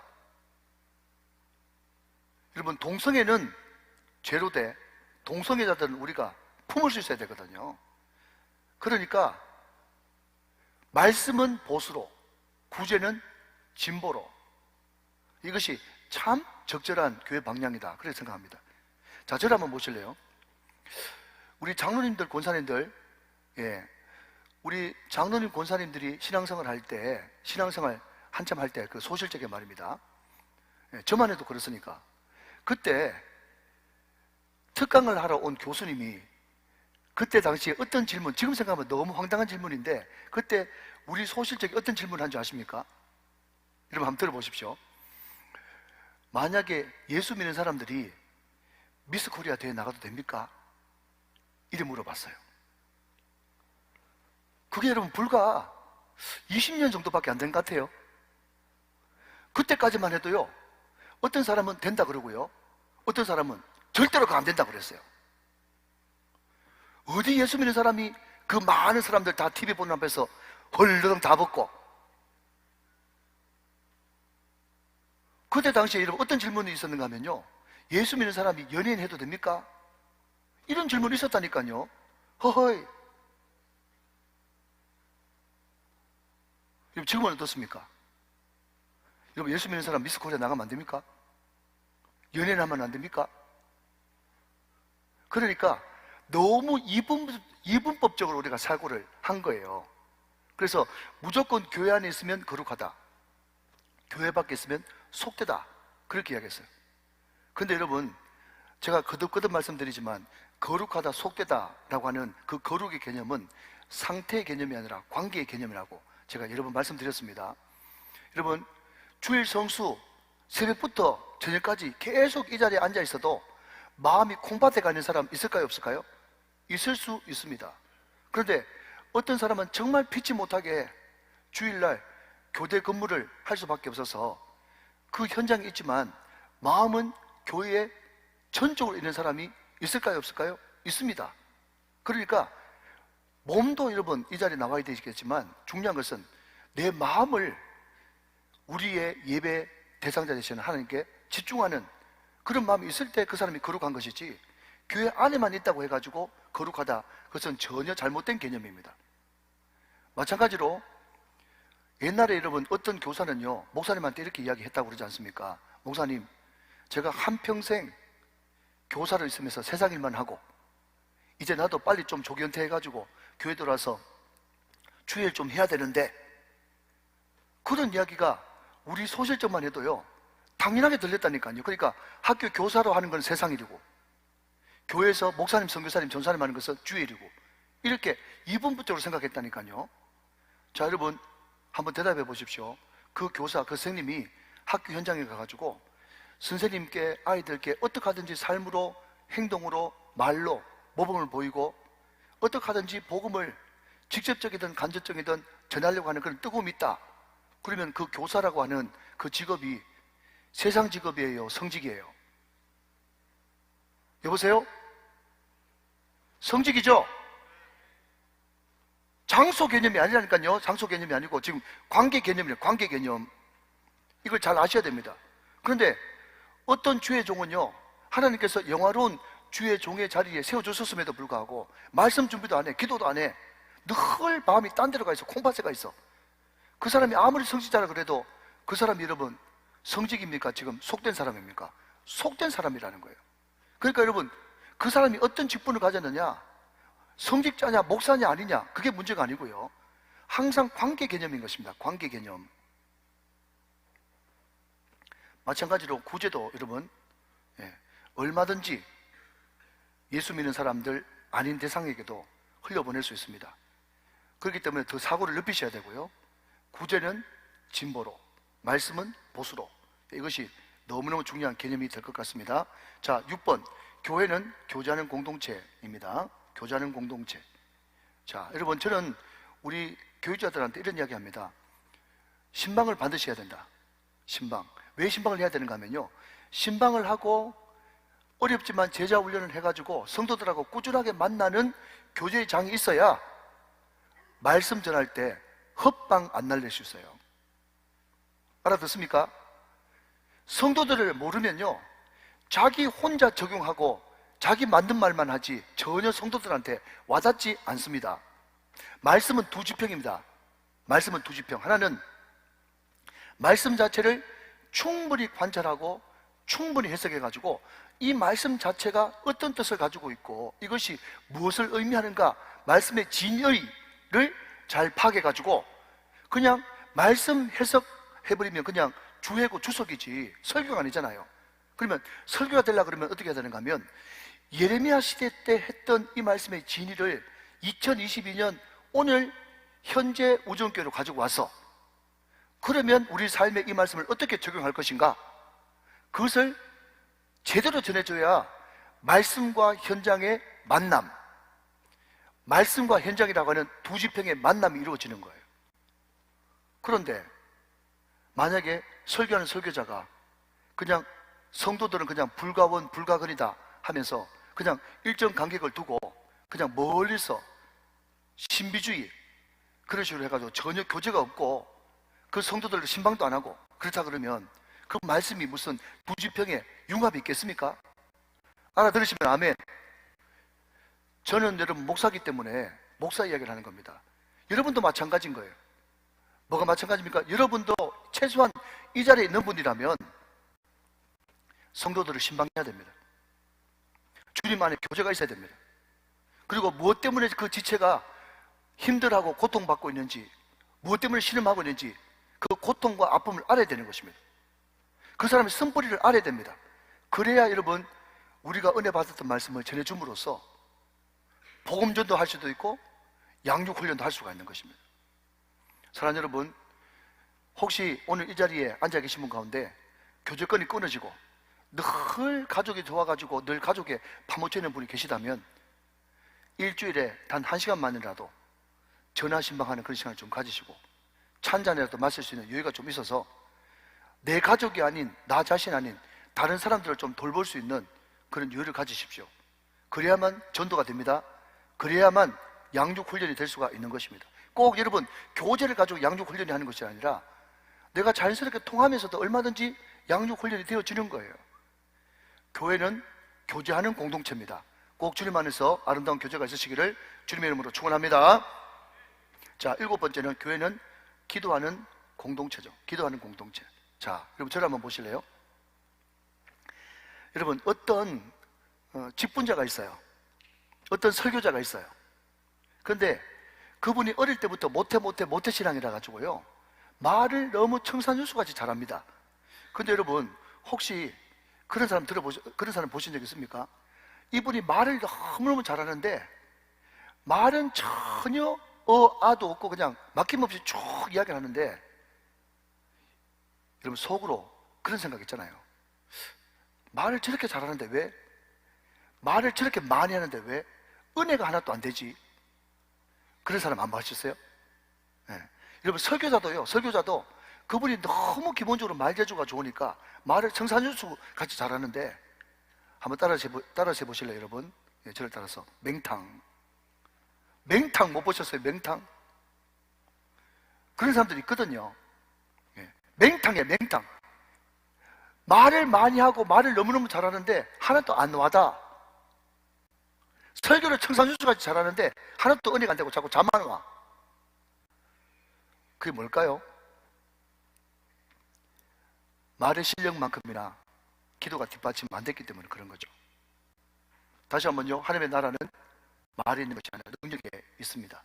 A: 여러분, 동성애는 죄로 돼 동성애자들은 우리가 품을 수 있어야 되거든요. 그러니까 말씀은 보수로, 구제는 진보로, 이것이 참 적절한 교회 방향이다, 그렇게 생각합니다. 자, 저를 한번 보실래요? 우리 장로님들, 권사님들, 예, 우리 장로님, 권사님들이 신앙생활 할 때, 신앙생활 한참 할 때 그 소실적인 말입니다. 예, 저만 해도 그렇으니까. 그때 특강을 하러 온 교수님이 그때 당시에 어떤 질문, 지금 생각하면 너무 황당한 질문인데, 그때 우리 소실적이 어떤 질문을 한 줄 아십니까? 여러분 한번 들어보십시오. 만약에 예수 믿는 사람들이 미스 코리아 대회 나가도 됩니까? 이래 물어봤어요. 그게 여러분 불과 20년 정도밖에 안 된 것 같아요. 그때까지만 해도요, 어떤 사람은 된다 그러고요, 어떤 사람은 절대로 그거 안 된다 그랬어요. 어디 예수 믿는 사람이 그 많은 사람들 다 TV 보는 앞에서 헐르덩 다 벗고 그때 당시에 여러분 어떤 질문이 있었는가 하면요, 예수 믿는 사람이 연예인 해도 됩니까? 이런 질문이 있었다니까요. 허허이. 여러분 지금은 어떻습니까? 여러분 예수 믿는 사람 미스 코리아 나가면 안 됩니까? 연예인 하면 안 됩니까? 그러니까 너무 이분법적으로 우리가 사고를 한 거예요. 그래서 무조건 교회 안에 있으면 거룩하다, 교회 밖에 있으면 속되다, 그렇게 이야기했어요. 근데 여러분 제가 거듭거듭 말씀드리지만 거룩하다, 속되다라고 하는 그 거룩의 개념은 상태의 개념이 아니라 관계의 개념이라고 제가 여러 번 말씀드렸습니다. 여러분 주일 성수 새벽부터 저녁까지 계속 이 자리에 앉아 있어도 마음이 콩밭에 가 있는 사람 있을까요, 없을까요? 있을 수 있습니다. 그런데 어떤 사람은 정말 피치 못하게 주일날 교대 근무를 할 수밖에 없어서 그 현장에 있지만 마음은 교회에 전적으로 있는 사람이 있을까요, 없을까요? 있습니다. 그러니까 몸도 여러분 이 자리에 나와야 되겠지만 중요한 것은 내 마음을 우리의 예배 대상자 되시는 하나님께 집중하는 그런 마음이 있을 때 그 사람이 거룩한 것이지, 교회 안에만 있다고 해가지고 거룩하다, 그것은 전혀 잘못된 개념입니다. 마찬가지로 옛날에 여러분 어떤 교사는요 목사님한테 이렇게 이야기했다고 그러지 않습니까? 목사님, 제가 한평생 교사를 있으면서 세상 일만 하고 이제 나도 빨리 좀 조기 은퇴해가지고 교회 들어와서 주일 좀 해야 되는데, 그런 이야기가 우리 소실적만 해도요 당연하게 들렸다니까요. 그러니까 학교 교사로 하는 건 세상 일이고 교회에서 목사님, 선교사님, 전사님 하는 것은 주일이고, 이렇게 이분법적으로 생각했다니까요. 자 여러분 한번 대답해 보십시오. 그 교사, 그 선생님이 학교 현장에 가가지고 선생님께 아이들께 어떻게 하든지 삶으로, 행동으로, 말로 모범을 보이고 어떻게 하든지 복음을 직접적이든 간접적이든 전하려고 하는 그런 뜨거움이 있다, 그러면 그 교사라고 하는 그 직업이 세상 직업이에요, 성직이에요? 여보세요? 성직이죠? 장소 개념이 아니라니까요. 장소 개념이 아니고 지금 관계 개념이에요. 관계 개념. 이걸 잘 아셔야 됩니다. 그런데 어떤 주의 종은요 하나님께서 영화로운 주의 종의 자리에 세워주셨음에도 불구하고 말씀 준비도 안 해, 기도도 안 해. 늘 마음이 딴 데로 가 있어, 콩밭에 가 있어. 그 사람이 아무리 성직자라 그래도 그 사람이 여러분 성직입니까? 지금 속된 사람입니까? 속된 사람이라는 거예요. 그러니까 여러분 그 사람이 어떤 직분을 가졌느냐, 성직자냐 목사냐 아니냐, 그게 문제가 아니고요 항상 관계 개념인 것입니다. 관계 개념. 마찬가지로 구제도 여러분 얼마든지 예수 믿는 사람들 아닌 대상에게도 흘려보낼 수 있습니다. 그렇기 때문에 더 사고를 넓히셔야 되고요 구제는 진보로, 말씀은 보수로, 이것이 너무너무 중요한 개념이 될 것 같습니다. 자 6번, 교회는 교제하는 공동체입니다. 교제하는 공동체. 자 여러분 저는 우리 교육자들한테 이런 이야기 합니다. 신방을 반드시 해야 된다. 신방. 왜 신방을 해야 되는가 하면요 신방을 하고 어렵지만 제자 훈련을 해가지고 성도들하고 꾸준하게 만나는 교제의 장이 있어야 말씀 전할 때 헛방 안 날릴 수 있어요. 알아듣습니까? 성도들을 모르면요 자기 혼자 적용하고 자기 만든 말만 하지 전혀 성도들한테 와닿지 않습니다. 말씀은 두 지평입니다. 말씀은 두 지평. 하나는 말씀 자체를 충분히 관찰하고 충분히 해석해가지고 이 말씀 자체가 어떤 뜻을 가지고 있고 이것이 무엇을 의미하는가, 말씀의 진의를 잘 파악해가지고 그냥 말씀 해석해버리면 그냥 주해고 주석이지 설교가 아니잖아요. 그러면 설교가 되려고 그러면 어떻게 해야 되는가 하면 예레미야 시대 때 했던 이 말씀의 진의를 2022년 오늘 현재 우정교회로 가지고 와서 그러면 우리 삶에 이 말씀을 어떻게 적용할 것인가, 그것을 제대로 전해줘야 말씀과 현장의 만남, 말씀과 현장이라고 하는 두 지평의 만남이 이루어지는 거예요. 그런데 만약에 설교하는 설교자가 그냥 성도들은 그냥 불가원 불가근이다 하면서 그냥 일정 간격을 두고 그냥 멀리서 신비주의 그런 식으로 해가지고 전혀 교제가 없고 그 성도들도 신방도 안 하고 그렇다 그러면 그 말씀이 무슨 부지평에 융합이 있겠습니까? 알아들으시면 아멘. 저는 여러분 목사기 때문에 목사 이야기를 하는 겁니다. 여러분도 마찬가지인 거예요. 뭐가 마찬가지입니까? 여러분도 최소한 이 자리에 있는 분이라면 성도들을 신방해야 됩니다. 주님 안에 교제가 있어야 됩니다. 그리고 무엇 때문에 그 지체가 힘들어하고 고통받고 있는지, 무엇 때문에 신음하고 있는지 그 고통과 아픔을 알아야 되는 것입니다. 그 사람의 쓴뿌리를 알아야 됩니다. 그래야 여러분 우리가 은혜 받았던 말씀을 전해줌으로써 복음전도 할 수도 있고 양육훈련도 할 수가 있는 것입니다. 사랑하는 여러분, 혹시 오늘 이 자리에 앉아 계신 분 가운데 교제권이 끊어지고 늘 가족이 좋아가지고 늘 가족에 파묻혀 있는 분이 계시다면 일주일에 단 1시간만이라도 전화 신방하는 그런 시간을 좀 가지시고 차 한잔이라도 마실 수 있는 여유가 좀 있어서 내 가족이 아닌 나 자신 아닌 다른 사람들을 좀 돌볼 수 있는 그런 여유를 가지십시오. 그래야만 전도가 됩니다. 그래야만 양육훈련이 될 수가 있는 것입니다. 꼭 여러분 교제를 가지고 양육훈련이 하는 것이 아니라 내가 자연스럽게 통하면서도 얼마든지 양육훈련이 되어지는 거예요. 교회는 교제하는 공동체입니다. 꼭 주님 안에서 아름다운 교제가 있으시기를 주님의 이름으로 축원합니다. 자, 7번째는 교회는 기도하는 공동체죠. 기도하는 공동체. 자, 여러분 저를 한번 보실래요? 여러분 어떤 직분자가 있어요. 어떤 설교자가 있어요. 그런데 그분이 어릴 때부터 모태 신앙이라 가지고요 말을 너무 청산유수같이 잘합니다. 근데 여러분 혹시 그런 사람 보신 적 있습니까? 이분이 말을 너무너무 잘하는데 말은 전혀 아도 없고 그냥 막힘없이 쭉 이야기를 하는데 여러분 속으로 그런 생각 있잖아요. 말을 저렇게 잘하는데 왜? 말을 저렇게 많이 하는데 왜? 은혜가 하나도 안 되지? 그런 사람 안 봐주셨어요? 네. 여러분 설교자도 그분이 너무 기본적으로 말재주가 좋으니까 말을 청산유수 같이 잘하는데 한번 따라서 해보실래요 여러분? 네, 저를 따라서 맹탕 못 보셨어요? 맹탕? 그런 사람들이 있거든요. 네. 맹탕이에요. 맹탕. 말을 많이 하고 말을 너무너무 잘하는데 하나도 안 와다. 설교를 청산유수같이 잘하는데 하나도 은혜가 안 되고 자꾸 잠만 와. 그게 뭘까요? 말의 실력만큼이나 기도가 뒷받침 안 됐기 때문에 그런 거죠. 다시 한번요, 하나님의 나라는 말에 있는 것이 아니라 능력에 있습니다.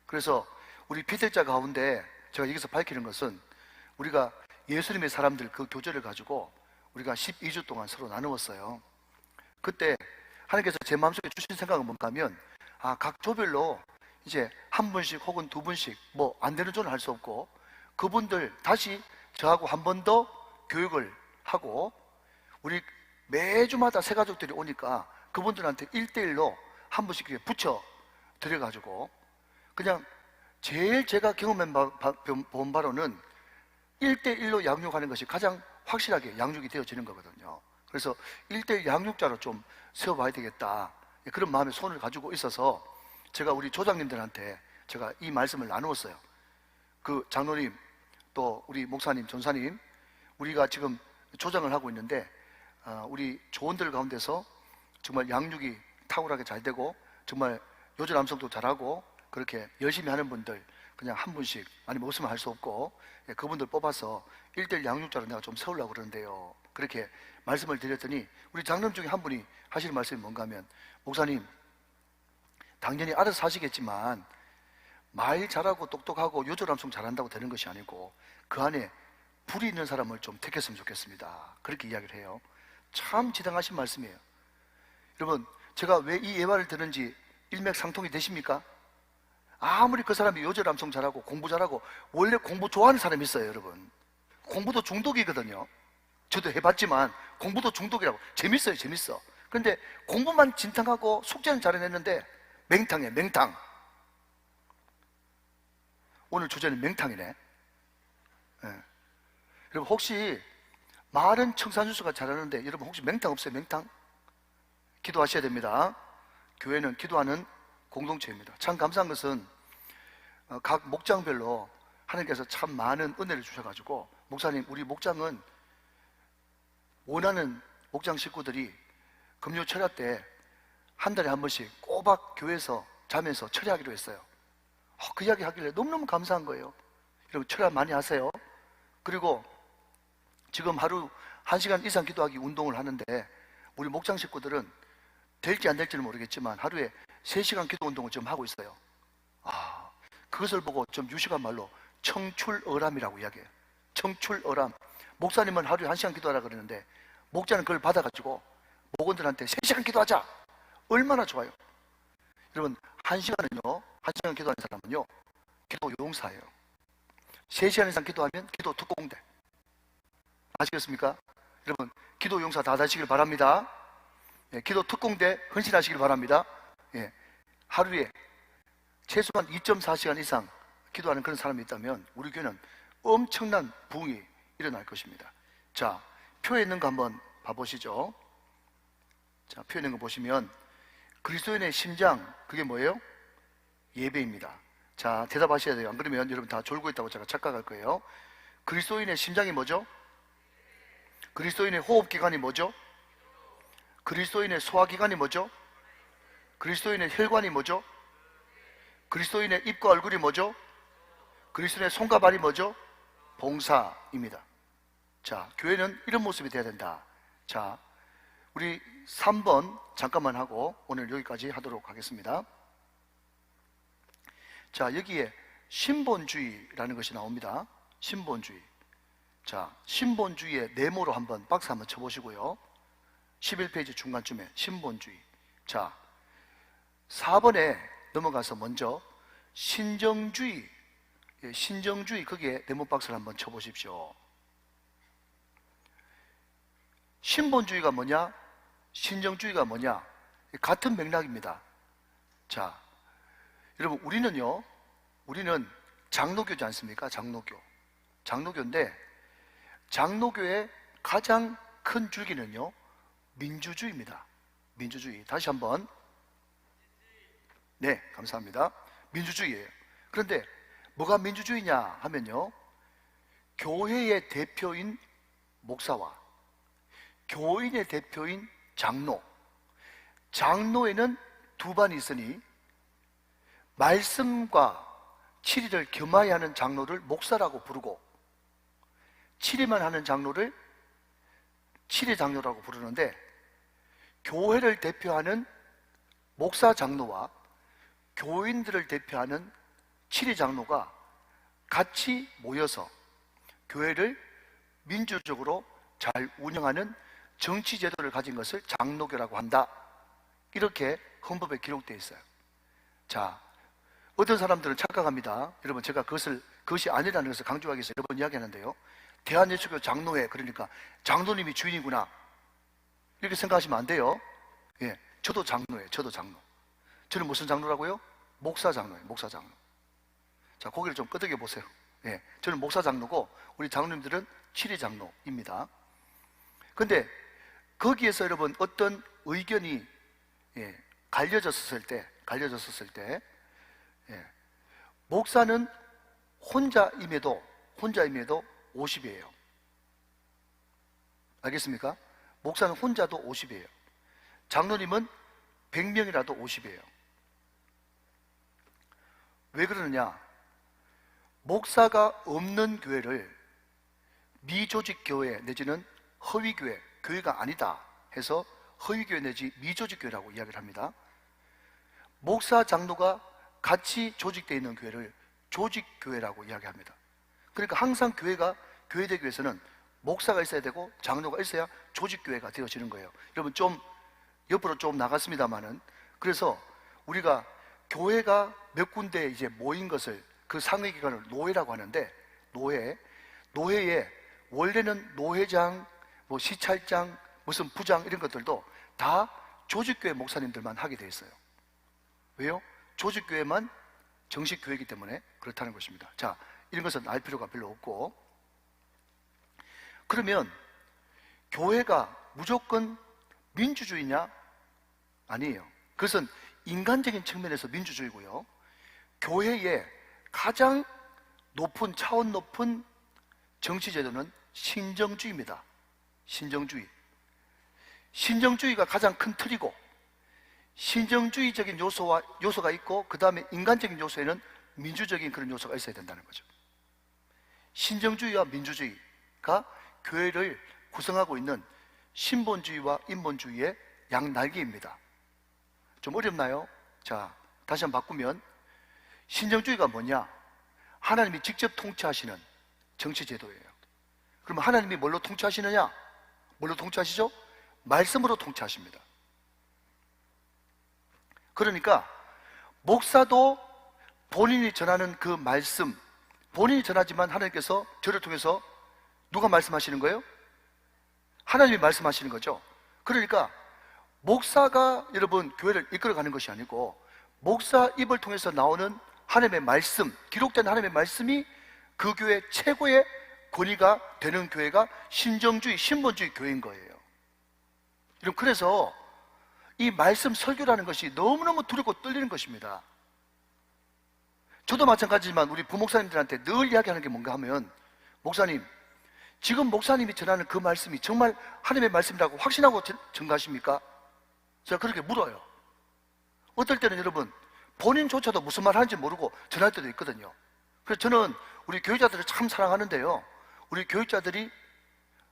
A: 그래서 우리 피택자 가운데 제가 여기서 밝히는 것은 우리가 예수님의 사람들 그 교제를 가지고 우리가 12주 동안 서로 나누었어요. 그때 하나님께서 제 마음속에 주신 생각은 뭔가 하면 각 조별로 이제 한 분씩 혹은 두 분씩 뭐 안 되는 조는 할 수 없고 그분들 다시 저하고 한 번 더 교육을 하고 우리 매주마다 새 가족들이 오니까 그분들한테 1대1로 한 분씩 붙여 드려가지고 그냥 제일 제가 본 바로는 1대1로 양육하는 것이 가장 확실하게 양육이 되어지는 거거든요. 그래서 1대1 양육자로 좀 세워봐야 되겠다 그런 마음의 손을 가지고 있어서 제가 우리 조장님들한테 제가 이 말씀을 나누었어요. 그 장로님 또 우리 목사님 전사님 우리가 지금 조장을 하고 있는데 우리 조원들 가운데서 정말 양육이 탁월하게 잘 되고 정말 요절 암송도 잘하고 그렇게 열심히 하는 분들 그냥 한 분씩 아니면 없으면 할 수 없고 그분들 뽑아서 1대1 양육자로 내가 좀 세우려고 그러는데요. 그렇게 말씀을 드렸더니 우리 장로님 중에 한 분이 하시는 말씀이 뭔가 하면 목사님 당연히 알아서 하시겠지만 말 잘하고 똑똑하고 요절 암송 잘한다고 되는 것이 아니고 그 안에 불이 있는 사람을 좀 택했으면 좋겠습니다. 그렇게 이야기를 해요. 참 지당하신 말씀이에요. 여러분 제가 왜 이 예화를 드는지 일맥상통이 되십니까? 아무리 그 사람이 요절 암송 잘하고 공부 잘하고 원래 공부 좋아하는 사람이 있어요. 여러분 공부도 중독이거든요. 저도 해봤지만 공부도 중독이라고 재밌어요. 재밌어. 그런데 공부만 진탕하고 숙제는 잘해냈는데 맹탕이에요. 맹탕. 오늘 주제는 맹탕이네. 네. 여러분 혹시 말은 청산유수가 잘하는데 여러분 혹시 맹탕 없어요? 맹탕? 기도하셔야 됩니다. 교회는 기도하는 공동체입니다. 참 감사한 것은 각 목장별로 하나님께서 참 많은 은혜를 주셔가지고 목사님 우리 목장은 원하는 목장 식구들이 금요 철야 때 한 달에 한 번씩 꼬박 교회에서 자면서 철야하기로 했어요. 그 이야기 하길래 너무너무 감사한 거예요. 여러분 철야 많이 하세요. 그리고 지금 하루 1시간 이상 기도하기 운동을 하는데 우리 목장 식구들은 될지 안 될지는 모르겠지만 하루에 3시간 기도 운동을 좀 하고 있어요. 그것을 보고 좀 유식한 말로 청출어람이라고 이야기해요. 청출어람. 목사님은 하루에 1시간 기도하라 그러는데 목자는 그걸 받아가지고 목원들한테 3시간 기도하자. 얼마나 좋아요. 여러분 1시간은요 1시간 기도하는 사람은요 기도 용사예요. 3시간 이상 기도하면 기도 특공대. 아시겠습니까? 여러분 기도 용사 다 되시길 바랍니다. 기도 특공대 헌신하시길 바랍니다. 하루에 최소한 2.4시간 이상 기도하는 그런 사람이 있다면 우리 교회는 엄청난 부흥이 일어날 것입니다. 자, 표에 있는 거 한번 봐보시죠. 자, 표에 있는 거 보시면 그리스도인의 심장, 그게 뭐예요? 예배입니다. 자, 대답하셔야 돼요. 안 그러면 여러분 다 졸고 있다고 제가 착각할 거예요. 그리스도인의 심장이 뭐죠? 그리스도인의 호흡기관이 뭐죠? 그리스도인의 소화기관이 뭐죠? 그리스도인의 혈관이 뭐죠? 그리스도인의 입과 얼굴이 뭐죠? 그리스도인의 손과 발이 뭐죠? 봉사입니다. 자, 교회는 이런 모습이 돼야 된다. 자, 우리 3번 잠깐만 하고 오늘 여기까지 하도록 하겠습니다. 자, 여기에 신본주의라는 것이 나옵니다. 신본주의. 자, 신본주의의 네모로 한번 박스 한번 쳐보시고요. 11페이지 중간쯤에 신본주의. 자, 4번에 넘어가서 먼저 신정주의. 신정주의, 거기에 네모 박스를 한번 쳐보십시오. 신본주의가 뭐냐? 신정주의가 뭐냐? 같은 맥락입니다. 자, 여러분 우리는 장로교지 않습니까? 장로교인데 장로교의 가장 큰 줄기는요 민주주의입니다. 민주주의. 다시 한번. 네, 감사합니다. 민주주의예요. 그런데 뭐가 민주주의냐 하면요 교회의 대표인 목사와 교인의 대표인 장로, 장로에는 두 반이 있으니 말씀과 치리를 겸하여 하는 장로를 목사라고 부르고 치리만 하는 장로를 치리 장로라고 부르는데 교회를 대표하는 목사 장로와 교인들을 대표하는 치리 장로가 같이 모여서 교회를 민주적으로 잘 운영하는 정치 제도를 가진 것을 장로교라고 한다. 이렇게 헌법에 기록되어 있어요. 자, 어떤 사람들은 착각합니다. 여러분 제가 그것이 아니라는 것을 강조하기 위해서 여러 번 이야기하는데요. 대한예수교 장로회, 그러니까 장로님이 주인이구나 이렇게 생각하시면 안 돼요. 예, 저도 장로예요. 저도 장로. 저는 무슨 장로라고요? 목사 장로예요. 목사 장로. 자, 고개를 좀 끄덕여 보세요. 예, 저는 목사 장로고 우리 장로님들은 치리 장로입니다. 근데 거기에서 여러분 어떤 의견이 갈려졌을 때 목사는 혼자임에도 50이에요. 알겠습니까? 목사는 혼자도 50이에요. 장로님은 100명이라도 50이에요. 왜 그러느냐? 목사가 없는 교회를 미조직교회 내지는 허위교회, 교회가 아니다 해서 허위교회 내지 미조직교회라고 이야기를 합니다. 목사, 장로가 같이 조직되어 있는 교회를 조직교회라고 이야기합니다. 그러니까 항상 교회되기 위해서는 목사가 있어야 되고 장로가 있어야 조직교회가 되어지는 거예요. 여러분 좀 옆으로 좀 나갔습니다만은, 그래서 우리가 교회가 몇 군데 이제 모인 것을 그 상회기관을 노회라고 하는데, 노회에 원래는 노회장, 뭐 시찰장, 무슨 부장 이런 것들도 다 조직교회 목사님들만 하게 돼 있어요. 왜요? 조직교회만 정식 교회이기 때문에 그렇다는 것입니다. 자, 이런 것은 알 필요가 별로 없고, 그러면 교회가 무조건 민주주의냐? 아니에요. 그것은 인간적인 측면에서 민주주의고요. 교회의 가장 차원 높은 정치 제도는 신정주의입니다. 신정주의. 신정주의가 가장 큰 틀이고, 신정주의적인 요소가 있고, 그 다음에 인간적인 요소에는 민주적인 그런 요소가 있어야 된다는 거죠. 신정주의와 민주주의가 교회를 구성하고 있는 신본주의와 인본주의의 양날개입니다. 좀 어렵나요? 자, 다시 한번 바꾸면, 신정주의가 뭐냐? 하나님이 직접 통치하시는 정치제도예요. 그러면 하나님이 뭘로 통치하시느냐? 뭘로 통치하시죠? 말씀으로 통치하십니다. 그러니까 목사도 본인이 전하는 그 말씀, 본인이 전하지만 하나님께서 저를 통해서 누가 말씀하시는 거예요? 하나님이 말씀하시는 거죠. 그러니까 목사가 여러분 교회를 이끌어가는 것이 아니고, 목사 입을 통해서 나오는 하나님의 말씀, 기록된 하나님의 말씀이 그 교회 최고의 권위가 되는 교회가 신정주의, 신본주의 교회인 거예요. 여러분, 그래서 이 말씀 설교라는 것이 너무너무 두렵고 떨리는 것입니다. 저도 마찬가지지만 우리 부목사님들한테 늘 이야기하는 게 뭔가 하면, 목사님, 지금 목사님이 전하는 그 말씀이 정말 하나님의 말씀이라고 확신하고 전가하십니까? 제가 그렇게 물어요. 어떨 때는 여러분, 본인조차도 무슨 말 하는지 모르고 전할 때도 있거든요. 그래서 저는 우리 교육자들을 참 사랑하는데요, 우리 교육자들이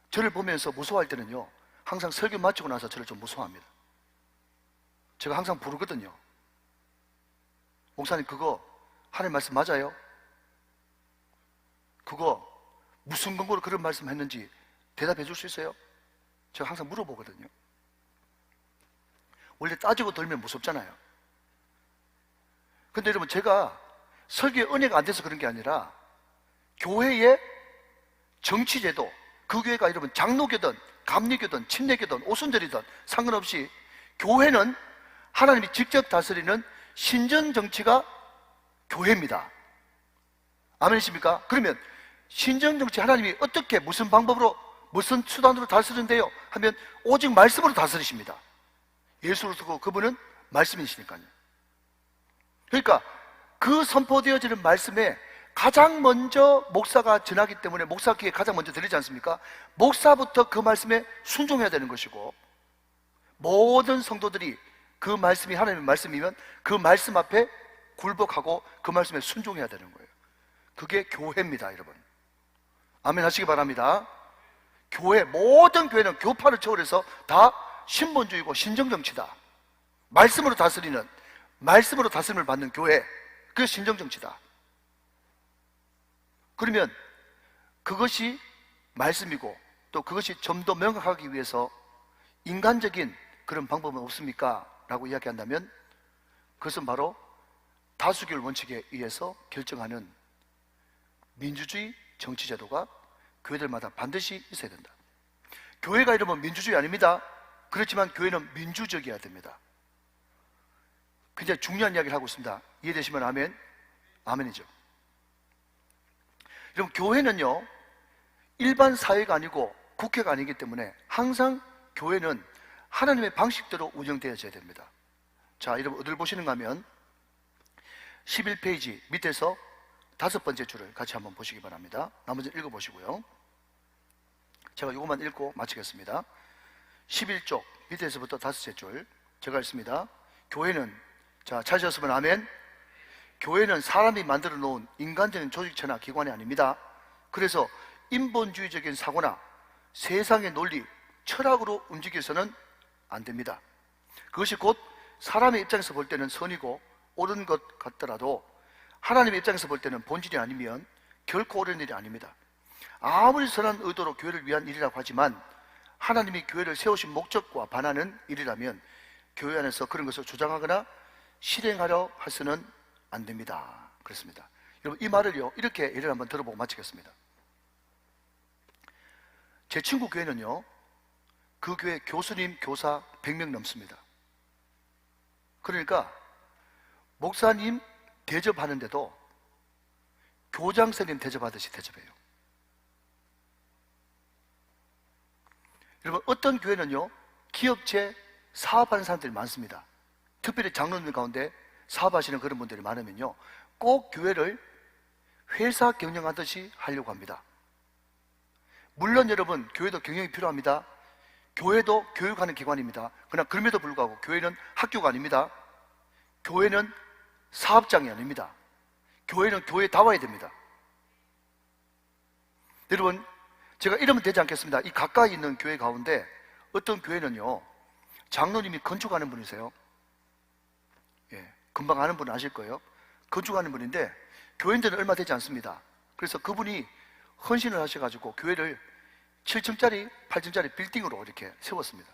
A: 저를 보면서 무서워할 때는요, 항상 설교 마치고 나서 저를 좀 무서워합니다. 제가 항상 부르거든요. 목사님, 그거 하나님 말씀 맞아요? 그거 무슨 근거로 그런 말씀 했는지 대답해 줄 수 있어요? 제가 항상 물어보거든요. 원래 따지고 돌면 무섭잖아요. 근데 여러분, 제가 설교에 은혜가 안 돼서 그런 게 아니라, 교회의 정치제도, 그 교회가 여러분 장로교든 감리교든 침례교든 오순절이든 상관없이 교회는 하나님이 직접 다스리는 신정정치가 교회입니다. 아멘이십니까? 그러면 신정정치 하나님이 어떻게, 무슨 방법으로, 무슨 수단으로 다스리는데요? 하면 오직 말씀으로 다스리십니다. 예수를 두고 그분은 말씀이시니까요. 그러니까 그 선포되어지는 말씀에 가장 먼저 목사가 전하기 때문에 목사 귀에 가장 먼저 들리지 않습니까? 목사부터 그 말씀에 순종해야 되는 것이고, 모든 성도들이 그 말씀이 하나님의 말씀이면 그 말씀 앞에 굴복하고 그 말씀에 순종해야 되는 거예요. 그게 교회입니다, 여러분. 아멘 하시기 바랍니다. 교회, 모든 교회는 교파를 초월해서 다 신본주의고 신정정치다. 말씀으로 다스리는, 말씀으로 다스림을 받는 교회, 그게 신정정치다. 그러면 그것이 말씀이고, 또 그것이 좀 더 명확하기 위해서 인간적인 그런 방법은 없습니까? 라고 이야기한다면, 그것은 바로 다수결 원칙에 의해서 결정하는 민주주의 정치제도가 교회들마다 반드시 있어야 된다. 교회가 이러면 민주주의 아닙니다. 그렇지만 교회는 민주적이어야 됩니다. 굉장히 중요한 이야기를 하고 있습니다. 이해되시면 아멘? 아멘이죠. 여러분, 교회는요, 일반 사회가 아니고 국회가 아니기 때문에 항상 교회는 하나님의 방식대로 운영되어져야 됩니다. 자, 여러분 어딜 보시는가 하면 11페이지 밑에서 5번째 줄을 같이 한번 보시기 바랍니다. 나머지는 읽어보시고요. 제가 이것만 읽고 마치겠습니다. 11쪽 밑에서부터 5째 줄 제가 읽습니다. 교회는, 자, 찾으셨으면 아멘. 교회는 사람이 만들어 놓은 인간적인 조직체나 기관이 아닙니다. 그래서 인본주의적인 사고나 세상의 논리, 철학으로 움직여서는 안 됩니다. 그것이 곧 사람의 입장에서 볼 때는 선이고 옳은 것 같더라도 하나님의 입장에서 볼 때는 본질이 아니면 결코 옳은 일이 아닙니다. 아무리 선한 의도로 교회를 위한 일이라고 하지만 하나님이 교회를 세우신 목적과 반하는 일이라면 교회 안에서 그런 것을 주장하거나 실행하려 해서는 안 됩니다. 그렇습니다. 여러분, 이 말을요, 이렇게 예를 한번 들어보고 마치겠습니다. 제 친구 교회는요, 그 교회 교수님, 교사 100명 넘습니다. 그러니까 목사님 대접하는데도 교장선생님 대접하듯이 대접해요. 여러분, 어떤 교회는요, 기업체 사업하는 사람들이 많습니다. 특별히 장로님 가운데 사업하시는 그런 분들이 많으면요, 꼭 교회를 회사 경영하듯이 하려고 합니다. 물론 여러분, 교회도 경영이 필요합니다. 교회도 교육하는 기관입니다. 그러나 그럼에도 불구하고 교회는 학교가 아닙니다. 교회는 사업장이 아닙니다. 교회는 교회다워야 됩니다. 여러분, 제가 이러면 되지 않겠습니다. 이 가까이 있는 교회 가운데 어떤 교회는요, 장로님이 건축하는 분이세요. 예, 금방 아는 분은 아실 거예요. 건축하는 분인데 교인들은 얼마 되지 않습니다. 그래서 그분이 헌신을 하셔가지고 교회를 7층짜리, 8층짜리 빌딩으로 이렇게 세웠습니다.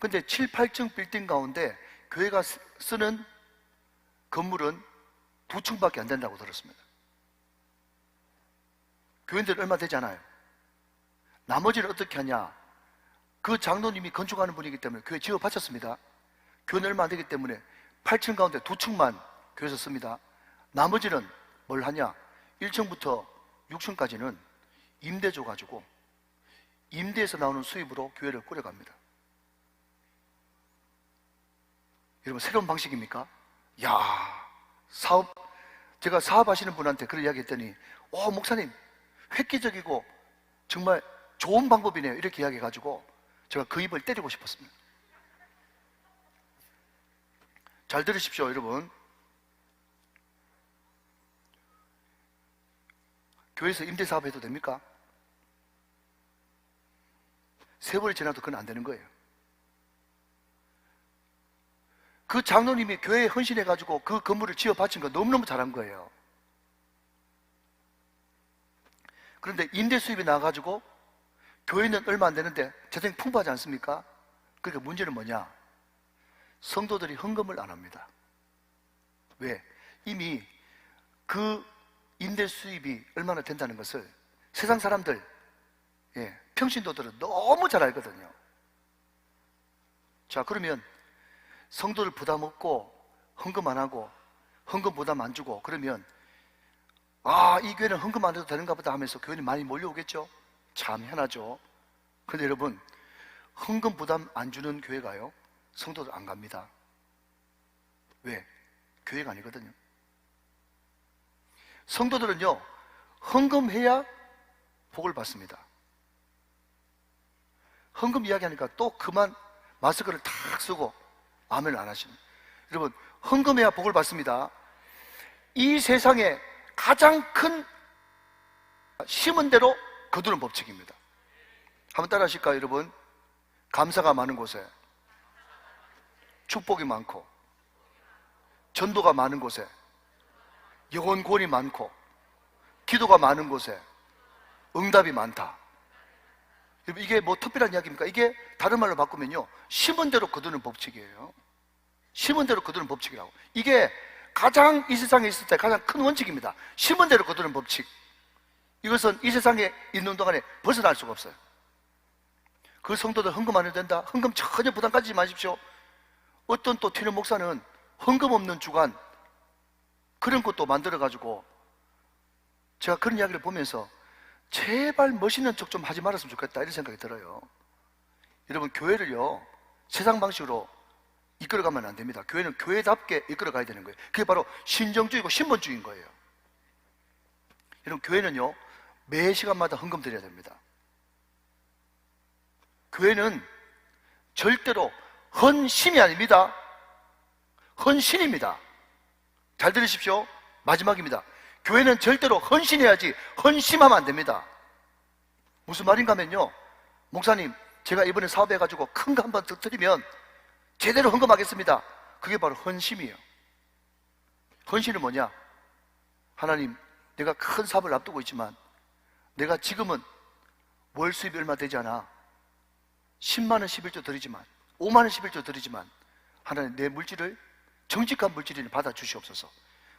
A: 근데 7, 8층 빌딩 가운데 교회가 쓰는 건물은 2층밖에 안 된다고 들었습니다. 교인들은 얼마 되지 않아요. 나머지는 어떻게 하냐? 그 장로님이 건축하는 분이기 때문에 교회 지어 바쳤습니다. 교회는 얼마 안 되기 때문에 8층 가운데 2층만 교회에서 씁니다. 나머지는 뭘 하냐? 1층부터 6층까지는 임대 줘가지고 임대에서 나오는 수입으로 교회를 꾸려갑니다. 여러분, 새로운 방식입니까? 야, 제가 사업하시는 분한테 그런 이야기 했더니, 목사님, 획기적이고 정말 좋은 방법이네요. 이렇게 이야기해가지고 제가 그 입을 때리고 싶었습니다. 잘 들으십시오, 여러분. 교회에서 임대사업 해도 됩니까? 세월이 지나도 그건 안 되는 거예요. 그 장로님이 교회에 헌신해가지고 그 건물을 지어 바친 거 너무너무 잘한 거예요. 그런데 임대 수입이 나와가지고 교회는 얼마 안 되는데 재정이 풍부하지 않습니까? 그러니까 문제는 뭐냐? 성도들이 헌금을 안 합니다. 왜? 이미 그 임대 수입이 얼마나 된다는 것을 세상 사람들, 평신도들은 너무 잘 알거든요. 자, 그러면 성도를 부담 없고 헌금 안 하고 헌금 부담 안 주고 그러면 이 교회는 헌금 안 해도 되는가 보다 하면서 교인이 많이 몰려오겠죠? 참 희한하죠. 그런데 여러분, 헌금 부담 안 주는 교회가요, 성도들 안 갑니다. 왜? 교회가 아니거든요. 성도들은요, 헌금해야 복을 받습니다. 헌금 이야기하니까 또 그만 마스크를 탁 쓰고 아멘을 안 하십니다. 여러분, 헌금해야 복을 받습니다. 이 세상에 가장 큰 심은 대로 거두는 법칙입니다. 한번 따라 하실까요, 여러분? 감사가 많은 곳에 축복이 많고, 전도가 많은 곳에 영혼 구원이 많고, 기도가 많은 곳에 응답이 많다. 여러분, 이게 뭐 특별한 이야기입니까? 이게 다른 말로 바꾸면요, 심은 대로 거두는 법칙이에요. 심은 대로 거두는 법칙이라고. 이게 가장 이 세상에 있을 때 가장 큰 원칙입니다. 심은 대로 거두는 법칙. 이것은 이 세상에 있는 동안에 벗어날 수가 없어요. 그 성도들 헌금 안 해도 된다? 헌금 전혀 부담 가지지 마십시오. 어떤 또 튀는 목사는 헌금 없는 주간 그런 것도 만들어가지고, 제가 그런 이야기를 보면서 제발 멋있는 척 좀 하지 말았으면 좋겠다 이런 생각이 들어요. 여러분, 교회를요 세상 방식으로 이끌어가면 안 됩니다. 교회는 교회답게 이끌어가야 되는 거예요. 그게 바로 신정주의고 신본주의인 거예요. 여러분, 교회는요 매 시간마다 헌금 드려야 됩니다. 교회는 절대로 헌심이 아닙니다. 헌신입니다. 잘 들으십시오. 마지막입니다. 교회는 절대로 헌신해야지 헌심하면 안 됩니다. 무슨 말인가 하면요, 목사님, 제가 이번에 사업해가지고 큰 거 한번 더 드리면 제대로 헌금하겠습니다. 그게 바로 헌심이에요. 헌신은 뭐냐? 하나님, 내가 큰 사업을 앞두고 있지만 내가 지금은 월 수입이 얼마 되지 않아. 10만 원 11조 드리지만, 5만 원 11조 드리지만 하나님, 내 물질을 정직한 물질을 받아 주시옵소서.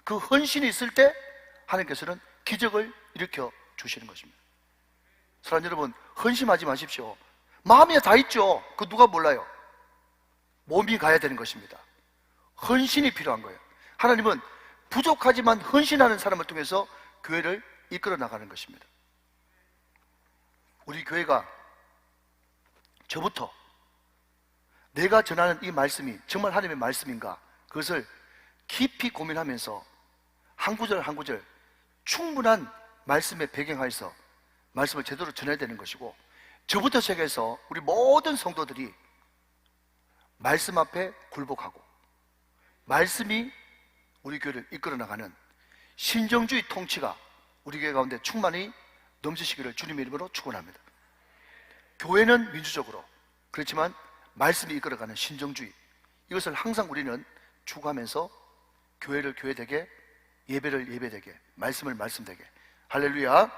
A: 그 헌신이 있을 때 하나님께서는 기적을 일으켜 주시는 것입니다. 사랑하는 여러분, 헌신하지 마십시오. 마음에 다 있죠. 그 누가 몰라요. 몸이 가야 되는 것입니다. 헌신이 필요한 거예요. 하나님은 부족하지만 헌신하는 사람을 통해서 교회를 이끌어 나가는 것입니다. 우리 교회가 저부터 내가 전하는 이 말씀이 정말 하나님의 말씀인가, 그것을 깊이 고민하면서 한 구절 한 구절 충분한 말씀에 배경하여서 말씀을 제대로 전해야 되는 것이고, 저부터 시작해서 우리 모든 성도들이 말씀 앞에 굴복하고 말씀이 우리 교회를 이끌어 나가는 신정주의 통치가 우리 교회 가운데 충만히 넘치시기를 주님의 이름으로 축원합니다. 교회는 민주적으로, 그렇지만 말씀이 이끌어가는 신정주의, 이것을 항상 우리는 추구하면서 교회를 교회되게, 예배를 예배되게, 말씀을 말씀되게. 할렐루야.